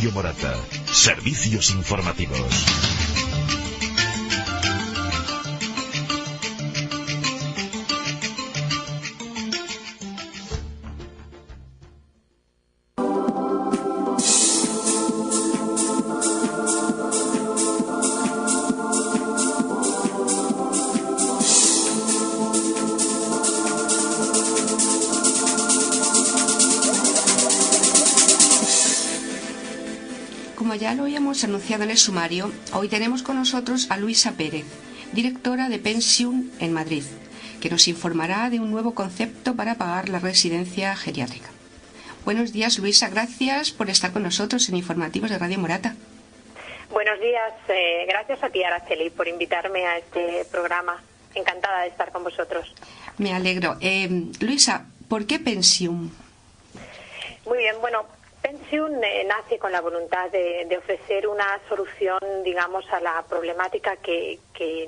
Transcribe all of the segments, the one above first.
Radio Morata. Servicios informativos. Como ya lo habíamos anunciado en el sumario, hoy tenemos con nosotros a Luisa Pérez, directora de Pensium en Madrid, que nos informará de un nuevo concepto para pagar la residencia geriátrica. Buenos días, Luisa, gracias por estar con nosotros en Informativos de Radio Morata. Buenos días, gracias a ti, Araceli, por invitarme a este programa. Encantada de estar con vosotros. Me alegro. Luisa, ¿por qué Pensium? Muy bien, bueno, Pensium nace con la voluntad de ofrecer una solución, digamos, a la problemática que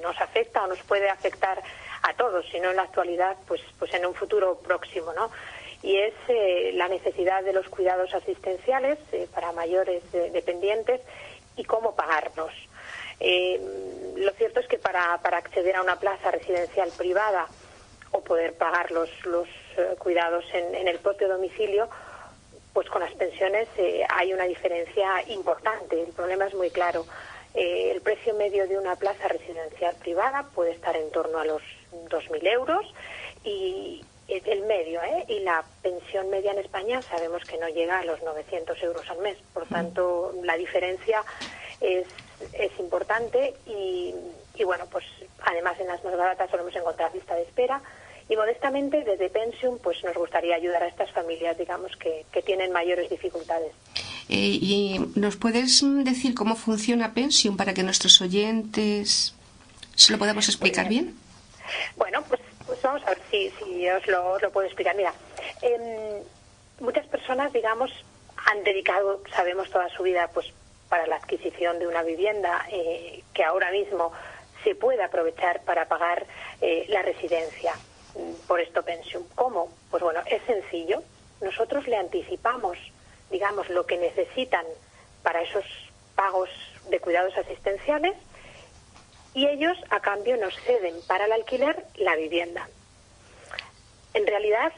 nos afecta o nos puede afectar a todos, si no en la actualidad, pues en un futuro próximo, ¿no? Y es la necesidad de los cuidados asistenciales para mayores dependientes y cómo pagarlos. Lo cierto es que para acceder a una plaza residencial privada o poder pagar los cuidados en el propio domicilio, pues con las pensiones hay una diferencia importante. El problema es muy claro. El precio medio de una plaza residencial privada puede estar en torno a los 2.000 euros y el medio, y la pensión media en España sabemos que no llega a los 900 euros al mes. Por tanto, la diferencia es importante y bueno, pues además en las más baratas solemos encontrar lista de espera. Y modestamente, desde Pensium, pues nos gustaría ayudar a estas familias, digamos, que tienen mayores dificultades. ¿Y nos puedes decir cómo funciona Pensium para que nuestros oyentes se lo podamos explicar bien? Bueno, pues vamos a ver si os lo puedo explicar. Mira, muchas personas, digamos, han dedicado, sabemos, toda su vida pues para la adquisición de una vivienda que ahora mismo se puede aprovechar para pagar la residencia. Por esto Pensium. ¿Cómo? Pues bueno, es sencillo. Nosotros le anticipamos, digamos, lo que necesitan para esos pagos de cuidados asistenciales y ellos a cambio nos ceden para el alquiler la vivienda. En realidad,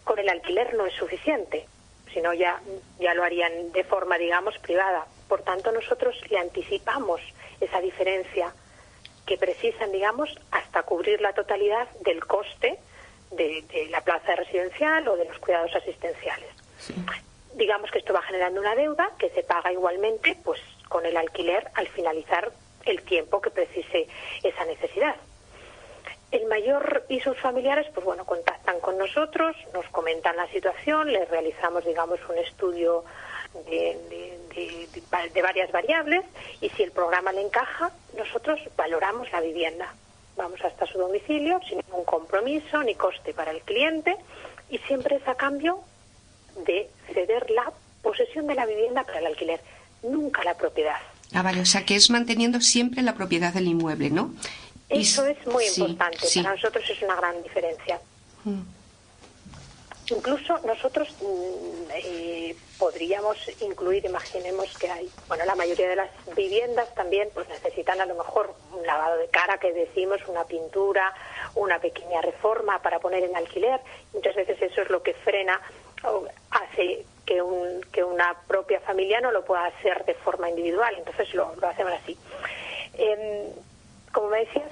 con el alquiler no es suficiente, sino ya lo harían de forma, digamos, privada. Por tanto, nosotros le anticipamos esa diferencia que precisan, digamos, hasta cubrir la totalidad del coste de la plaza residencial o de los cuidados asistenciales. Sí. Digamos que esto va generando una deuda que se paga igualmente pues con el alquiler al finalizar el tiempo que precise esa necesidad. El mayor y sus familiares, pues bueno, contactan con nosotros, nos comentan la situación, les realizamos, digamos, un estudio de varias variables y si el programa le encaja, nosotros valoramos la vivienda. Vamos hasta su domicilio sin ningún compromiso ni coste para el cliente y siempre es a cambio de ceder la posesión de la vivienda para el alquiler, nunca la propiedad. Ah, vale, o sea que es manteniendo siempre la propiedad del inmueble, ¿no? Eso es muy importante, sí. Para nosotros es una gran diferencia. Incluso nosotros podríamos incluir, imaginemos que hay, bueno, la mayoría de las viviendas también pues necesitan a lo mejor un lavado de cara, que decimos, una pintura, una pequeña reforma para poner en alquiler. Muchas veces eso es lo que frena o hace que una propia familia no lo pueda hacer de forma individual, entonces lo hacemos así. Como me decías,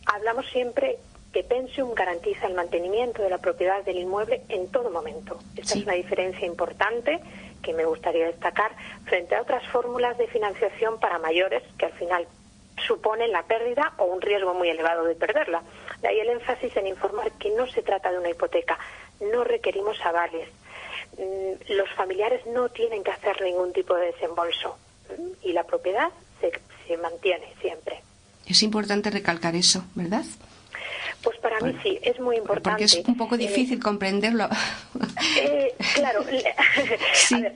hablamos siempre que Pensium garantiza el mantenimiento de la propiedad del inmueble en todo momento. Esta es una diferencia importante que me gustaría destacar frente a otras fórmulas de financiación para mayores que al final suponen la pérdida o un riesgo muy elevado de perderla. De ahí el énfasis en informar que no se trata de una hipoteca, no requerimos avales. Los familiares no tienen que hacer ningún tipo de desembolso y la propiedad se mantiene siempre. Es importante recalcar eso, ¿verdad? Pues para mí sí, es muy importante. Porque es un poco difícil comprenderlo. Claro, sí. A ver,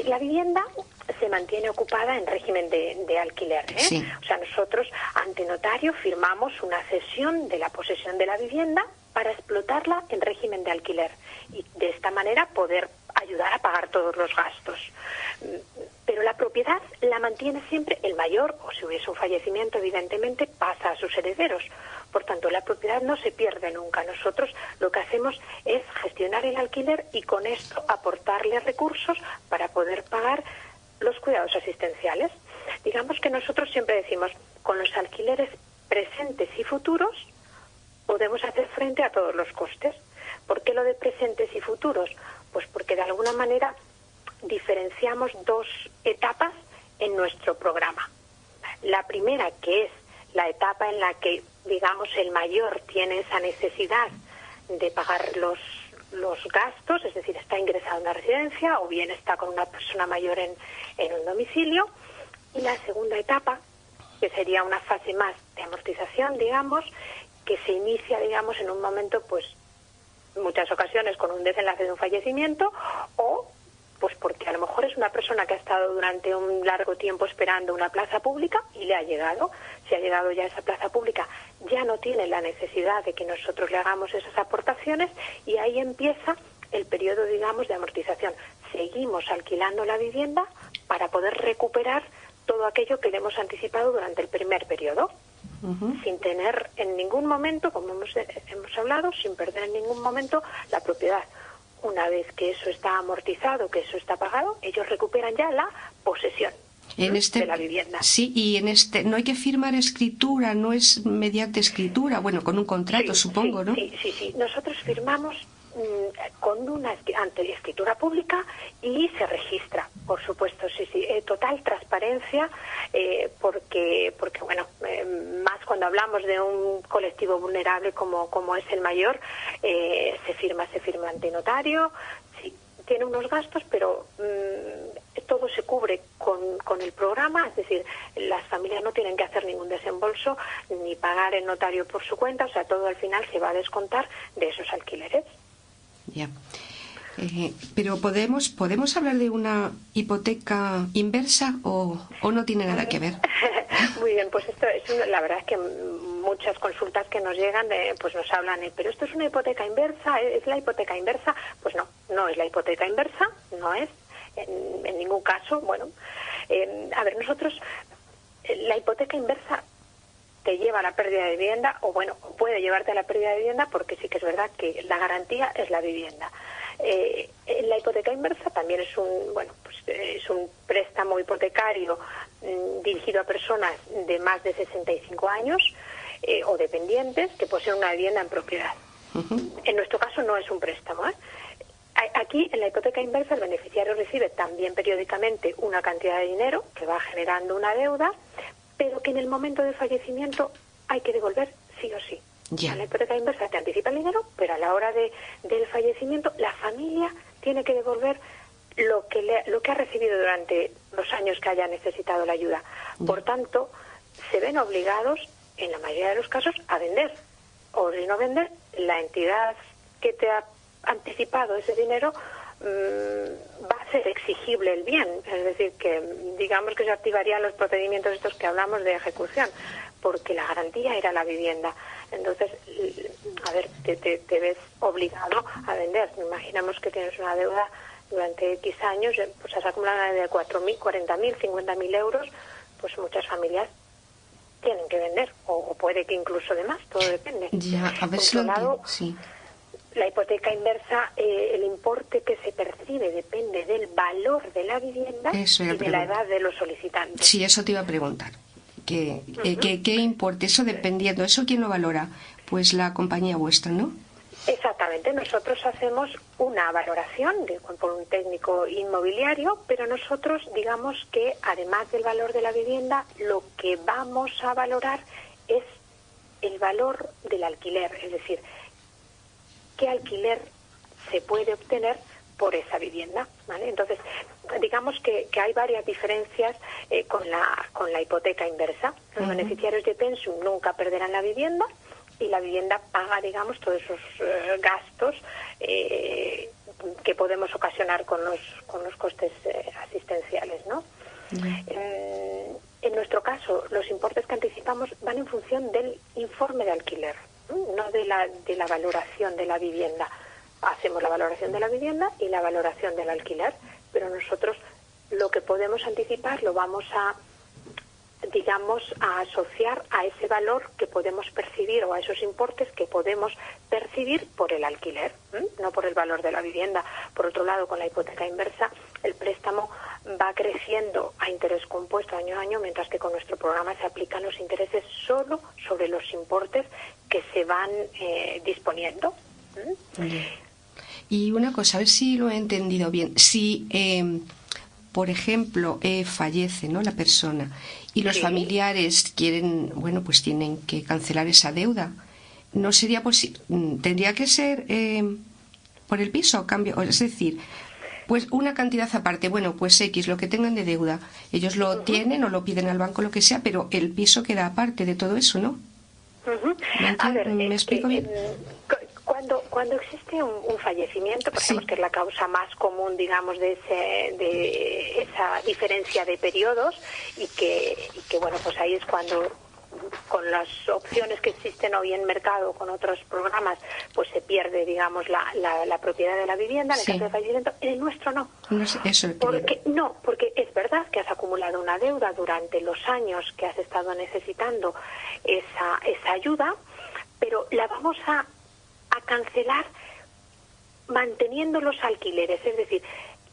la vivienda se mantiene ocupada en régimen de alquiler. Sí. O sea, nosotros ante notario firmamos una cesión de la posesión de la vivienda para explotarla en régimen de alquiler y de esta manera poder ayudar a pagar todos los gastos. pero la propiedad la mantiene siempre el mayor, o si hubiese un fallecimiento, evidentemente, pasa a sus herederos. Por tanto, la propiedad no se pierde nunca. Nosotros lo que hacemos es gestionar el alquiler y con esto aportarle recursos para poder pagar los cuidados asistenciales. Digamos que nosotros siempre decimos, con los alquileres presentes y futuros podemos hacer frente a todos los costes. ¿Por qué lo de presentes y futuros? Pues porque de alguna manera diferenciamos dos etapas en nuestro programa. La primera, que es la etapa en la que, digamos, el mayor tiene esa necesidad de pagar los gastos, es decir, está ingresado en una residencia o bien está con una persona mayor en un domicilio. Y la segunda etapa, que sería una fase más de amortización, digamos, que se inicia, digamos, en un momento, pues, en muchas ocasiones con un desenlace de un fallecimiento o pues porque a lo mejor es una persona que ha estado durante un largo tiempo esperando una plaza pública y le ha llegado. Si ha llegado ya a esa plaza pública, ya no tiene la necesidad de que nosotros le hagamos esas aportaciones y ahí empieza el periodo, digamos, de amortización. Seguimos alquilando la vivienda para poder recuperar todo aquello que le hemos anticipado durante el primer periodo, sin tener en ningún momento, como hemos hablado, sin perder en ningún momento la propiedad. Una vez que eso está amortizado, que eso está pagado, ellos recuperan ya la posesión de la vivienda. Sí, y en este no hay que firmar escritura, no es mediante escritura, bueno, con un contrato, sí, supongo, ¿no? Sí. Nosotros firmamos con una ante escritura pública y se registra, por supuesto, sí, total transparencia, porque bueno, más cuando hablamos de un colectivo vulnerable como es el mayor, se firma ante notario. Sí, tiene unos gastos, pero todo se cubre con el programa, es decir, las familias no tienen que hacer ningún desembolso ni pagar el notario por su cuenta, o sea, todo al final se va a descontar de esos alquileres. Ya. Pero ¿podemos hablar de una hipoteca inversa o no tiene nada que ver? Muy bien, pues esto es la verdad es que muchas consultas que nos llegan pues nos hablan, pero esto es una hipoteca inversa, ¿es la hipoteca inversa? Pues no es la hipoteca inversa, no es en ningún caso. Bueno, a ver, nosotros la hipoteca inversa te lleva a la pérdida de vivienda, o bueno, puede llevarte a la pérdida de vivienda, porque sí que es verdad que la garantía es la vivienda. La hipoteca inversa también es es un préstamo hipotecario dirigido a personas de más de 65 años o dependientes que poseen una vivienda en propiedad. En nuestro caso no es un préstamo. Aquí, en la hipoteca inversa, el beneficiario recibe también periódicamente una cantidad de dinero que va generando una deuda, pero que en el momento del fallecimiento hay que devolver sí o sí. Yeah. En la hipoteca inversa te anticipa el dinero, pero a la hora del fallecimiento la familia tiene que devolver lo que ha recibido durante los años que haya necesitado la ayuda. Yeah. Por tanto, se ven obligados, en la mayoría de los casos, a vender. O si no vender, la entidad que te ha anticipado ese dinero va a ser exigible el bien, es decir, que digamos que se activarían los procedimientos estos que hablamos de ejecución, porque la garantía era la vivienda. Entonces, a ver, te ves obligado a vender. Imaginamos que tienes una deuda durante X años, pues has acumulado una deuda de 4.000, 40.000, 50.000 euros, pues muchas familias tienen que vender, o puede que incluso de más, todo depende. Ya, a ver si sí. La hipoteca inversa, el importe que se percibe depende del valor de la vivienda y de la edad de los solicitantes. Sí, eso te iba a preguntar. ¿Qué importe? Eso dependiendo. ¿Eso quién lo valora? Pues la compañía vuestra, ¿no? Exactamente. Nosotros hacemos una valoración por un técnico inmobiliario, pero nosotros digamos que además del valor de la vivienda, lo que vamos a valorar es el valor del alquiler, es decir, qué alquiler se puede obtener por esa vivienda, ¿vale? Entonces, digamos que hay varias diferencias con la hipoteca inversa. Los beneficiarios de Pensium nunca perderán la vivienda y la vivienda paga, digamos, todos esos gastos que podemos ocasionar con los costes asistenciales, ¿no? En nuestro caso, los importes que anticipamos van en función del informe de alquiler, no de la valoración de la vivienda. Hacemos la valoración de la vivienda y la valoración del alquiler, pero nosotros lo que podemos anticipar lo vamos a, digamos, a asociar a ese valor que podemos percibir o a esos importes que podemos percibir por el alquiler, no por el valor de la vivienda. Por otro lado, con la hipoteca inversa, el préstamo va creciendo a interés compuesto año a año, mientras que con nuestro programa se aplican los intereses solo sobre los importes que se van disponiendo. Y una cosa, a ver si lo he entendido bien. Si, por ejemplo, fallece, ¿no?, la persona y los familiares quieren, bueno, pues tienen que cancelar esa deuda, no sería posible, tendría que ser por el piso, cambio, es decir, pues una cantidad aparte, bueno, pues X, lo que tengan de deuda, ellos lo tienen o lo piden al banco, lo que sea, pero el piso queda aparte de todo eso, ¿no? A ver, ¿Me explico bien? Cuando existe un fallecimiento, pensemos que es la causa más común, digamos, de esa diferencia de periodos y que bueno, pues ahí es cuando, con las opciones que existen hoy en mercado, con otros programas, pues se pierde, digamos, la propiedad de la vivienda en el caso de fallecimiento. En el nuestro no. Porque es verdad que has acumulado una deuda durante los años que has estado necesitando esa ayuda, pero la vamos a cancelar manteniendo los alquileres. Es decir,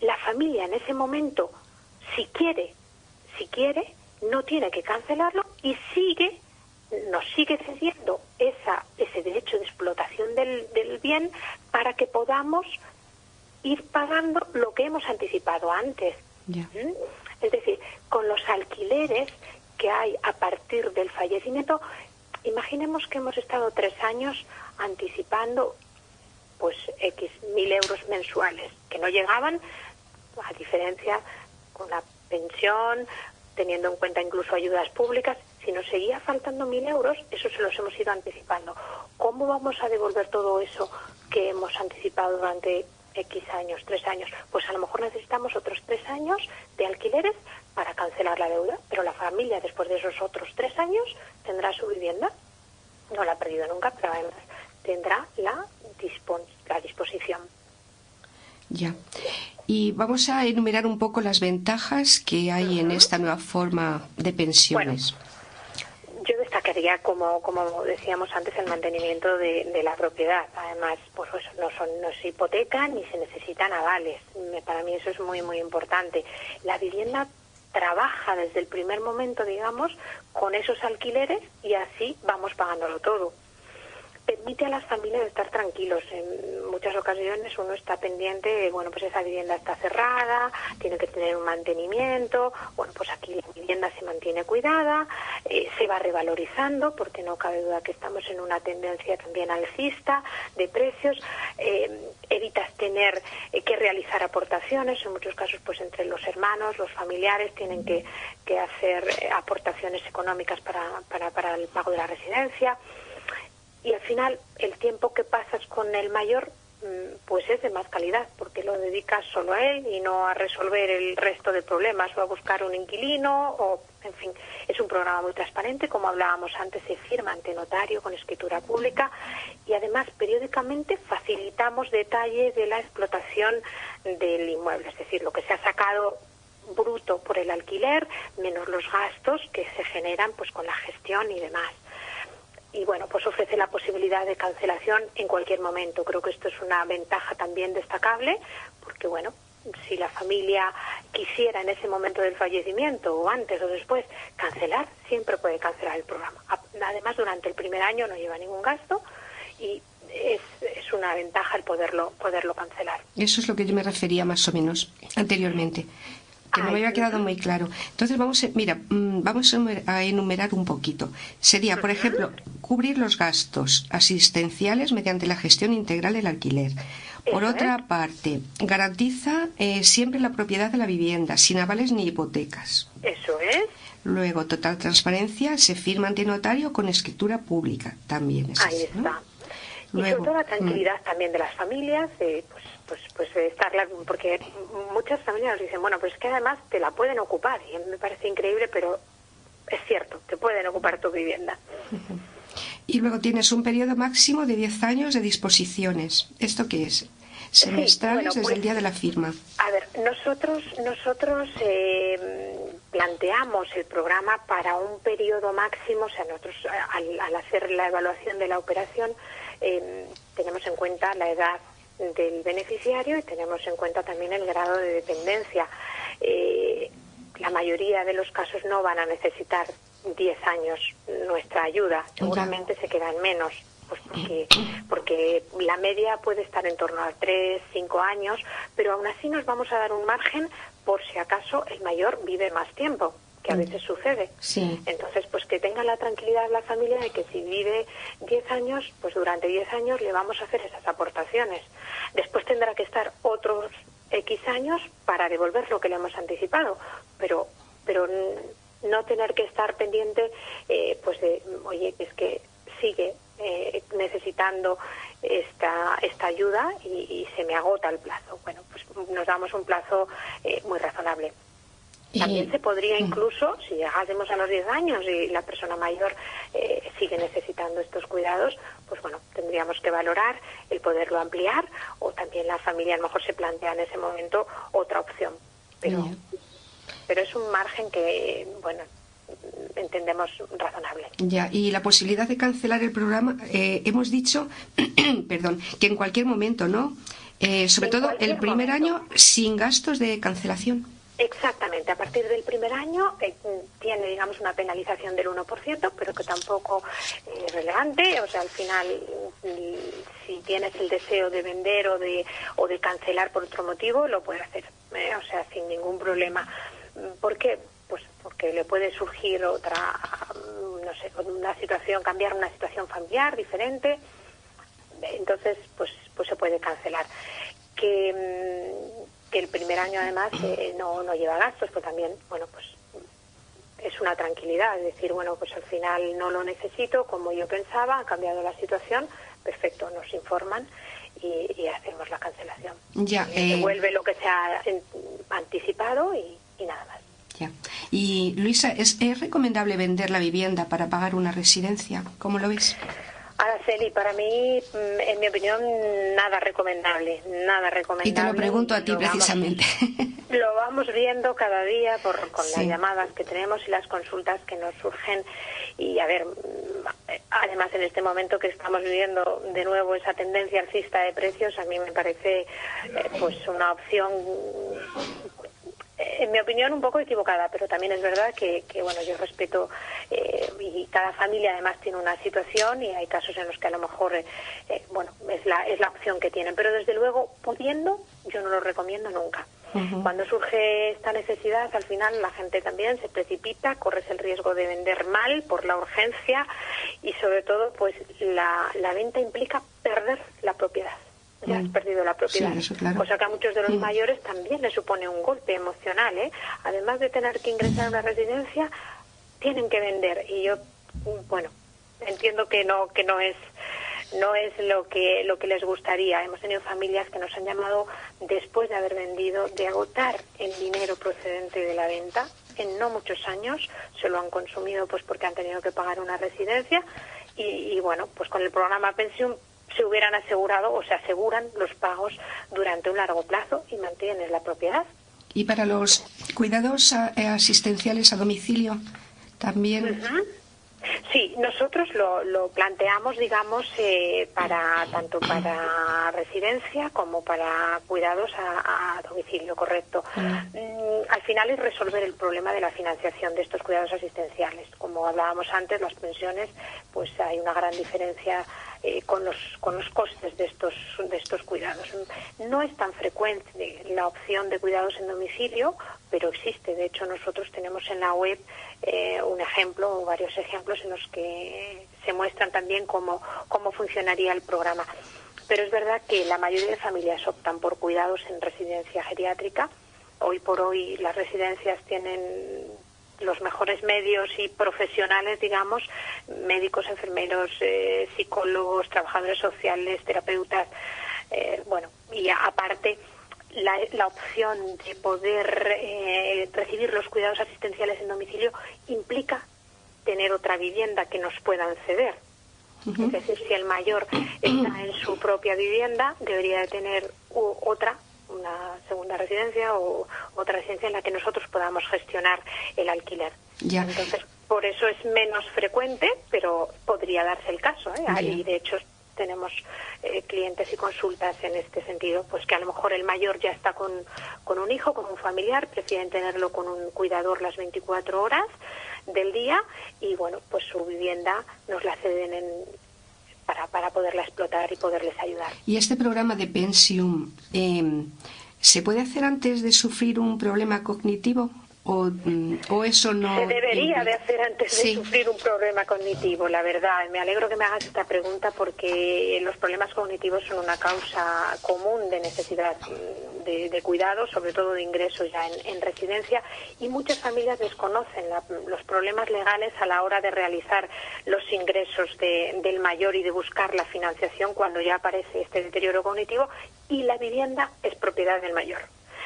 la familia en ese momento, si quiere, no tiene que cancelarlo y nos sigue cediendo ese derecho de explotación del bien para que podamos ir pagando lo que hemos anticipado antes. Es decir, con los alquileres que hay a partir del fallecimiento, imaginemos que hemos estado 3 años anticipando pues X 1.000 euros mensuales que no llegaban, a diferencia con la pensión, teniendo en cuenta incluso ayudas públicas. Si nos seguía faltando 1.000 euros, eso se los hemos ido anticipando. ¿Cómo vamos a devolver todo eso que hemos anticipado durante X años, 3 años? Pues a lo mejor necesitamos otros 3 años de alquileres para cancelar la deuda, pero la familia después de esos otros 3 años tendrá su vivienda. No la ha perdido nunca, pero además tendrá la disposición. Ya. Y vamos a enumerar un poco las ventajas que hay en esta nueva forma de pensiones. Bueno, yo destacaría, como decíamos antes, el mantenimiento de la propiedad. Además, pues eso, no se hipoteca ni se necesitan avales. Para mí eso es muy, muy importante. La vivienda trabaja desde el primer momento, digamos, con esos alquileres y así vamos pagándolo todo. Permite a las familias estar tranquilos. En muchas ocasiones uno está pendiente, bueno, pues esa vivienda está cerrada, tiene que tener un mantenimiento. Bueno, pues aquí la vivienda se mantiene cuidada, se va revalorizando, porque no cabe duda que estamos en una tendencia también alcista de precios. Evitas tener que realizar aportaciones, en muchos casos pues entre los hermanos, los familiares tienen que hacer aportaciones económicas para el pago de la residencia. Y al final el tiempo que pasas con el mayor pues es de más calidad, porque lo dedicas solo a él y no a resolver el resto de problemas o a buscar un inquilino, o en fin, es un programa muy transparente, como hablábamos antes, se firma ante notario con escritura pública y además periódicamente facilitamos detalles de la explotación del inmueble, es decir, lo que se ha sacado bruto por el alquiler menos los gastos que se generan pues con la gestión y demás. Y bueno, pues ofrece la posibilidad de cancelación en cualquier momento. Creo que esto es una ventaja también destacable, porque bueno, si la familia quisiera en ese momento del fallecimiento o antes o después cancelar, siempre puede cancelar el programa. Además, durante el primer año no lleva ningún gasto y es una ventaja el poderlo cancelar. Eso es lo que yo me refería más o menos anteriormente, que no me había quedado muy claro. Entonces vamos a enumerar un poquito. Sería, por ejemplo, cubrir los gastos asistenciales mediante la gestión integral del alquiler. Por otra parte, garantiza siempre la propiedad de la vivienda, sin avales ni hipotecas. Eso es. Luego, total transparencia, se firma ante notario con escritura pública. También es ahí así, está. ¿no? Y sobre todo la tranquilidad también de las familias, pues de estarla, porque muchas familias nos dicen, bueno, pues es que además te la pueden ocupar, y me parece increíble, pero es cierto, te pueden ocupar tu vivienda. Y luego tienes un periodo máximo de 10 años de disposiciones. ¿Esto qué es? Semestrales, desde el día de la firma. A ver, Nosotros planteamos el programa para un periodo máximo, o sea, nosotros al hacer la evaluación de la operación tenemos en cuenta la edad del beneficiario y tenemos en cuenta también el grado de dependencia. La mayoría de los casos no van a necesitar 10 años nuestra ayuda, seguramente se quedan menos. Pues porque la media puede estar en torno a 3, 5 años, pero aún así nos vamos a dar un margen por si acaso el mayor vive más tiempo, que a veces sucede. Sí. Entonces, pues que tenga la tranquilidad la familia de que si vive 10 años, pues durante 10 años le vamos a hacer esas aportaciones. Después tendrá que estar otros X años para devolver lo que le hemos anticipado, pero no tener que estar pendiente pues de, oye, es que sigue necesitando esta ayuda y se me agota el plazo. Bueno, pues nos damos un plazo muy razonable. También se podría incluso, si llegásemos a los 10 años y la persona mayor sigue necesitando estos cuidados, pues bueno, tendríamos que valorar el poderlo ampliar, o también la familia a lo mejor se plantea en ese momento otra opción. Pero es un margen que, bueno, entendemos razonable. Ya, y la posibilidad de cancelar el programa, hemos dicho, perdón, que en cualquier momento, ¿no? Sobre todo el primer año sin gastos de cancelación. Exactamente, a partir del primer año tiene, digamos, una penalización del 1%, pero que tampoco es relevante. O sea, al final, si tienes el deseo de vender o de cancelar por otro motivo, lo puedes hacer, o sea, sin ningún problema. ¿Por qué? Pues porque le puede surgir otra, no sé, una situación, cambiar una situación familiar diferente, entonces pues se puede cancelar. Que el primer año además no lleva gastos, pues también, bueno, pues es una tranquilidad, es decir, bueno, pues al final no lo necesito como yo pensaba, ha cambiado la situación, perfecto, nos informan y hacemos la cancelación. Ya, devuelve lo que se ha anticipado y nada más. Ya. Y Luisa, ¿es recomendable vender la vivienda para pagar una residencia? ¿Cómo lo ves? Araceli, para mí, en mi opinión, nada recomendable. Y te lo pregunto a ti precisamente. Lo vamos viendo cada día con las llamadas que tenemos y las consultas que nos surgen. Y a ver, además en este momento que estamos viviendo de nuevo esa tendencia alcista de precios, a mí me parece pues una opción, en mi opinión, un poco equivocada, pero también es verdad que bueno, yo respeto y cada familia además tiene una situación y hay casos en los que a lo mejor bueno, es la opción que tienen, pero desde luego pudiendo yo no lo recomiendo nunca. Cuando surge esta necesidad, al final la gente también se precipita, corres el riesgo de vender mal por la urgencia y sobre todo pues la venta implica perder la propiedad. Ya has perdido la propiedad, sí, claro. Cosa que a muchos de los mayores también les supone un golpe emocional, Además de tener que ingresar a una residencia, tienen que vender y yo, bueno, entiendo que no es lo que les gustaría. Hemos tenido familias que nos han llamado después de haber vendido, de agotar el dinero procedente de la venta. En no muchos años se lo han consumido pues porque han tenido que pagar una residencia y bueno, pues con el programa Pensión se hubieran asegurado o se aseguran los pagos durante un largo plazo y mantienen la propiedad. ¿Y para los cuidados asistenciales a domicilio también? Sí, nosotros lo planteamos, digamos, tanto para residencia como para cuidados a domicilio, correcto. Al final es resolver el problema de la financiación de estos cuidados asistenciales. Como hablábamos antes, las pensiones, pues hay una gran diferencia con los costes de estos cuidados. No es tan frecuente la opción de cuidados en domicilio, pero existe. De hecho, nosotros tenemos en la web un ejemplo o varios ejemplos en los que se muestran también cómo funcionaría el programa. Pero es verdad que la mayoría de familias optan por cuidados en residencia geriátrica. Hoy por hoy las residencias tienen los mejores medios y profesionales, digamos, médicos, enfermeros, psicólogos, trabajadores sociales, terapeutas, bueno, y aparte la opción de poder recibir los cuidados asistenciales en domicilio implica tener otra vivienda que nos puedan ceder. Es decir, si el mayor está en su propia vivienda, debería de tener otra una segunda residencia o otra residencia en la que nosotros podamos gestionar el alquiler. Ya. Entonces, por eso es menos frecuente, pero podría darse el caso, ¿eh? Y de hecho tenemos clientes y consultas en este sentido, pues que a lo mejor el mayor ya está con un hijo, con un familiar, prefieren tenerlo con un cuidador las 24 horas del día y bueno, pues su vivienda nos la ceden para poderla explotar y poderles ayudar. ¿Y este programa de Pensium se puede hacer antes de sufrir un problema cognitivo? ¿O eso no? Se debería de hacer antes de sufrir un problema cognitivo, la verdad. Me alegro que me hagas esta pregunta porque los problemas cognitivos son una causa común de necesidad de cuidado, sobre todo de ingresos ya en residencia, y muchas familias desconocen los problemas legales a la hora de realizar los ingresos del mayor y de buscar la financiación cuando ya aparece este deterioro cognitivo y la vivienda es propiedad del mayor.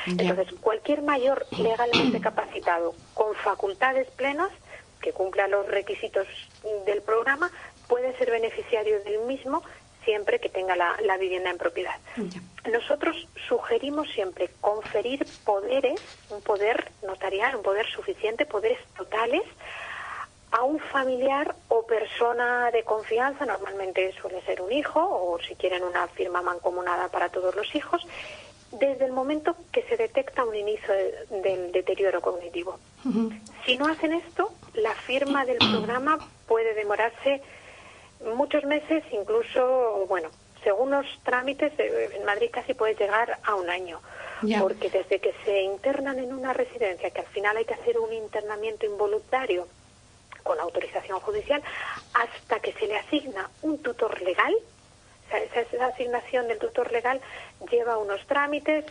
Entonces, cualquier mayor legalmente capacitado con facultades plenas que cumpla los requisitos del programa puede ser beneficiario del mismo siempre que tenga la vivienda en propiedad. Nosotros sugerimos siempre conferir poderes, un poder notarial, un poder suficiente, poderes totales a un familiar o persona de confianza, normalmente suele ser un hijo o si quieren una firma mancomunada para todos los hijos, desde el momento que se detecta un inicio del deterioro cognitivo. Si no hacen esto, la firma del programa puede demorarse muchos meses, incluso, bueno, según los trámites, en Madrid casi puede llegar a un año. Porque desde que se internan en una residencia, que al final hay que hacer un internamiento involuntario con autorización judicial, hasta que se le asigna un tutor legal. Esa asignación del tutor legal lleva unos trámites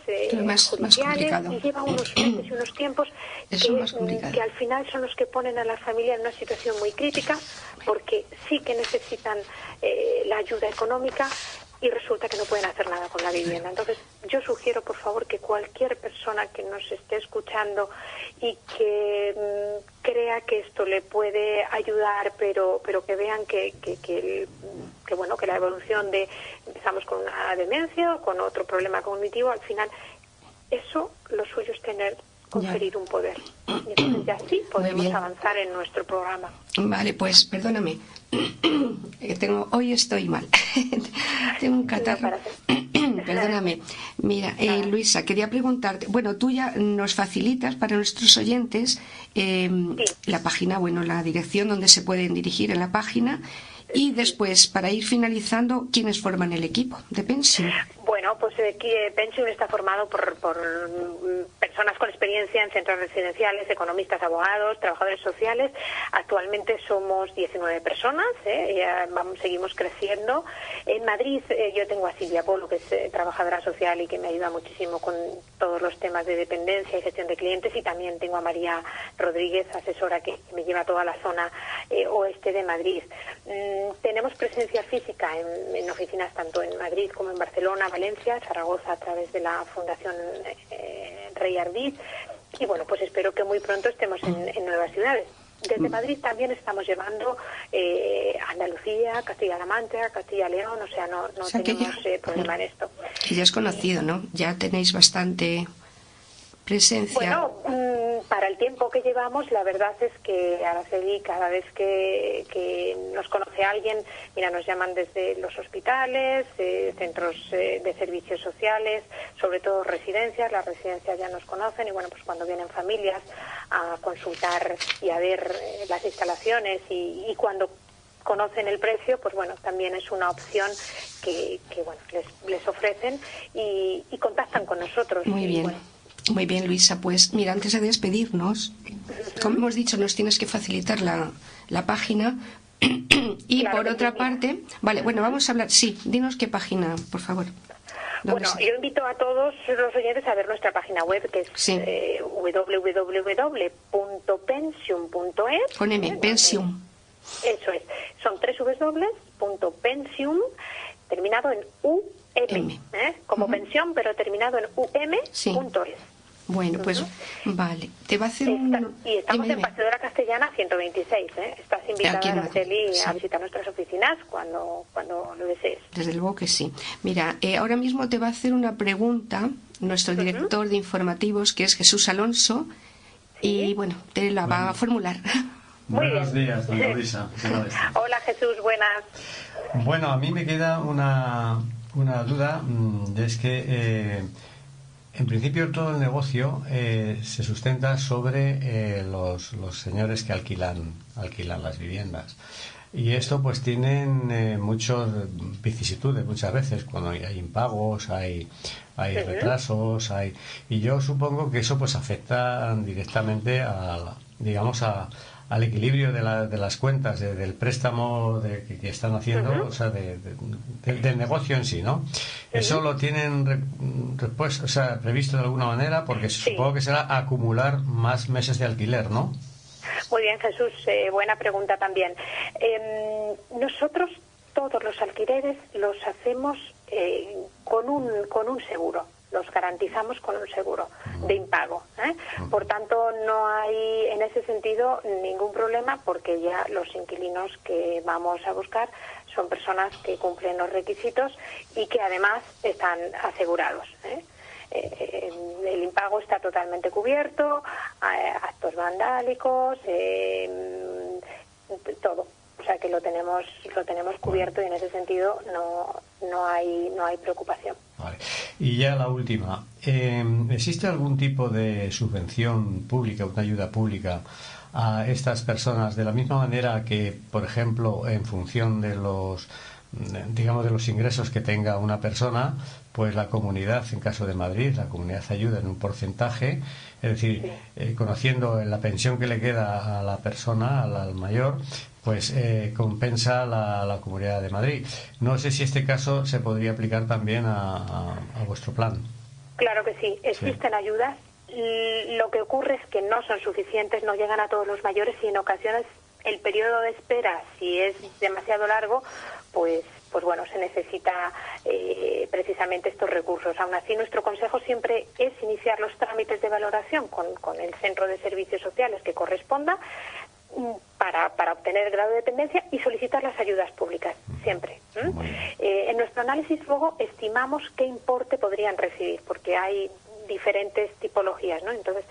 judiciales y lleva unos meses y unos tiempos que al final son los que ponen a la familia en una situación muy crítica porque sí que necesitan la ayuda económica y resulta que no pueden hacer nada con la vivienda. Entonces, yo sugiero, por favor, que cualquier persona que nos esté escuchando y que crea que esto le puede ayudar, pero que vean que bueno, que la evolución empezamos con una demencia o con otro problema cognitivo, al final, eso lo suyo es conferir un poder. Y entonces ya sí podemos avanzar en nuestro programa. Vale, pues perdóname. Hoy estoy mal. Tengo un catarro. Perdóname. Mira, Luisa, quería preguntarte, bueno, tú ya nos facilitas para nuestros oyentes la página, bueno, la dirección donde se pueden dirigir en la página y después, para ir finalizando, ¿quiénes forman el equipo de Pensium? Bueno, pues aquí Pensium está formado por personas con experiencia en centros residenciales, economistas, abogados, trabajadores sociales. Actualmente somos 19 personas, seguimos creciendo. En Madrid yo tengo a Silvia Polo, que es trabajadora social y que me ayuda muchísimo con todos los temas de dependencia y gestión de clientes, y también tengo a María Rodríguez, asesora, que me lleva toda la zona oeste de Madrid. Tenemos presencia física en oficinas tanto en Madrid como en Barcelona, Valencia, Zaragoza, a través de la Fundación Rey Ardiz, y bueno, pues espero que muy pronto estemos en nuevas ciudades. Desde Madrid también estamos llevando Andalucía, Castilla-La Mancha, Castilla-León, o sea, no tenemos problema en esto. Que ya es conocido, ¿no? Ya tenéis bastante presencia. Bueno, para el tiempo que llevamos, la verdad es que Araceli, cada vez que nos conoce alguien, mira, nos llaman desde los hospitales, centros de servicios sociales, sobre todo residencias. Las residencias ya nos conocen y bueno, pues cuando vienen familias a consultar y a ver las instalaciones y cuando conocen el precio, pues bueno, también es una opción que bueno, les ofrecen y contactan con nosotros. Muy bien. Bueno, muy bien, Luisa. Pues mira, antes de despedirnos, como hemos dicho, nos tienes que facilitar la página. Y claro, por otra parte, vale, bueno, vamos a hablar. Sí, dinos qué página, por favor. Bueno, yo invito a todos los oyentes a ver nuestra página web, que es www.pensium.es. Con M, Pensium. Eso es. Son www.pensium, terminado en UM, como pensión, pero terminado en UM.es. Bueno, pues vale. Te va a hacer y estamos en Paseo de la Castellana 126, ¿eh? Estás invitada, Araceli, a visitar nuestras oficinas cuando lo desees. Desde luego que sí. Mira, ahora mismo te va a hacer una pregunta nuestro director de informativos, que es Jesús Alonso, y bueno, te la va a formular. Buenos días, doña Luisa. Hola, Jesús, buenas. Bueno, a mí me queda una duda, es que en principio todo el negocio se sustenta sobre los señores que alquilan las viviendas. Y esto pues tienen muchas vicisitudes muchas veces, cuando hay impagos, hay retrasos, y yo supongo que eso pues afecta directamente al equilibrio de las cuentas, del préstamo que están haciendo, o sea, del negocio en sí, ¿no? Eso lo tienen previsto de alguna manera, porque supongo que será acumular más meses de alquiler, ¿no? Muy bien, Jesús, buena pregunta también. Nosotros todos los alquileres los hacemos con un seguro. Los garantizamos con un seguro de impago, ¿eh? Por tanto, no hay en ese sentido ningún problema, porque ya los inquilinos que vamos a buscar son personas que cumplen los requisitos y que además están asegurados, ¿eh? El impago está totalmente cubierto, actos vandálicos, todo. O sea que lo tenemos cubierto, y en ese sentido no hay preocupación. Vale. Y ya la última, ¿existe algún tipo de subvención pública, una ayuda pública a estas personas, de la misma manera que, por ejemplo, en función de los ingresos que tenga una persona, pues la comunidad, en caso de Madrid, la comunidad ayuda en un porcentaje, es decir, conociendo la pensión que le queda a la persona, al mayor, pues compensa la Comunidad de Madrid. No sé si este caso se podría aplicar también a vuestro plan. Claro que sí, existen ayudas. Lo que ocurre es que no son suficientes, no llegan a todos los mayores, y en ocasiones el periodo de espera, si es demasiado largo, pues bueno, se necesita precisamente estos recursos. Aún así, nuestro consejo siempre es iniciar los trámites de valoración con el centro de servicios sociales que corresponda, para obtener el grado de dependencia, y solicitar las ayudas públicas, siempre. En nuestro análisis luego estimamos qué importe podrían recibir, porque hay diferentes tipologías, ¿no? Entonces,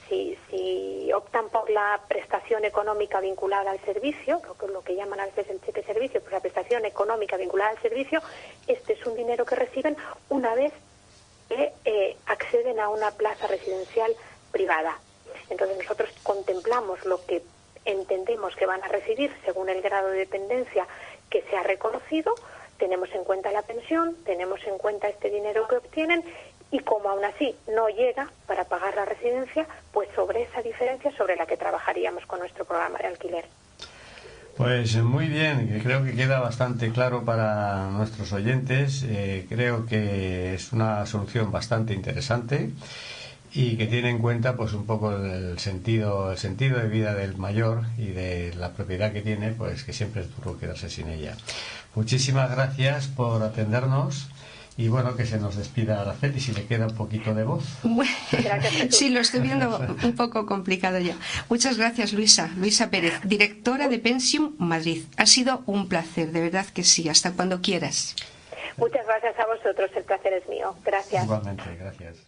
si optan por la prestación económica vinculada al servicio, lo que llaman a veces el cheque servicio, pues la prestación económica vinculada al servicio, este es un dinero que reciben una vez que acceden a una plaza residencial privada. Entonces nosotros contemplamos lo que entendemos que van a recibir según el grado de dependencia que se ha reconocido, tenemos en cuenta la pensión, tenemos en cuenta este dinero que obtienen, y como aún así no llega para pagar la residencia, pues sobre esa diferencia sobre la que trabajaríamos con nuestro programa de alquiler. Pues muy bien, creo que queda bastante claro para nuestros oyentes. Creo que es una solución bastante interesante y que tiene en cuenta pues un poco el sentido de vida del mayor y de la propiedad que tiene, pues que siempre es duro quedarse sin ella. Muchísimas gracias por atendernos. Y bueno, que se nos despida Araceli, si le queda un poquito de voz. Sí, lo estoy viendo un poco complicado ya. Muchas gracias, Luisa Pérez, directora de Pensium Madrid. Ha sido un placer, de verdad que sí. Hasta cuando quieras. Muchas gracias a vosotros, el placer es mío. Gracias. Igualmente, gracias.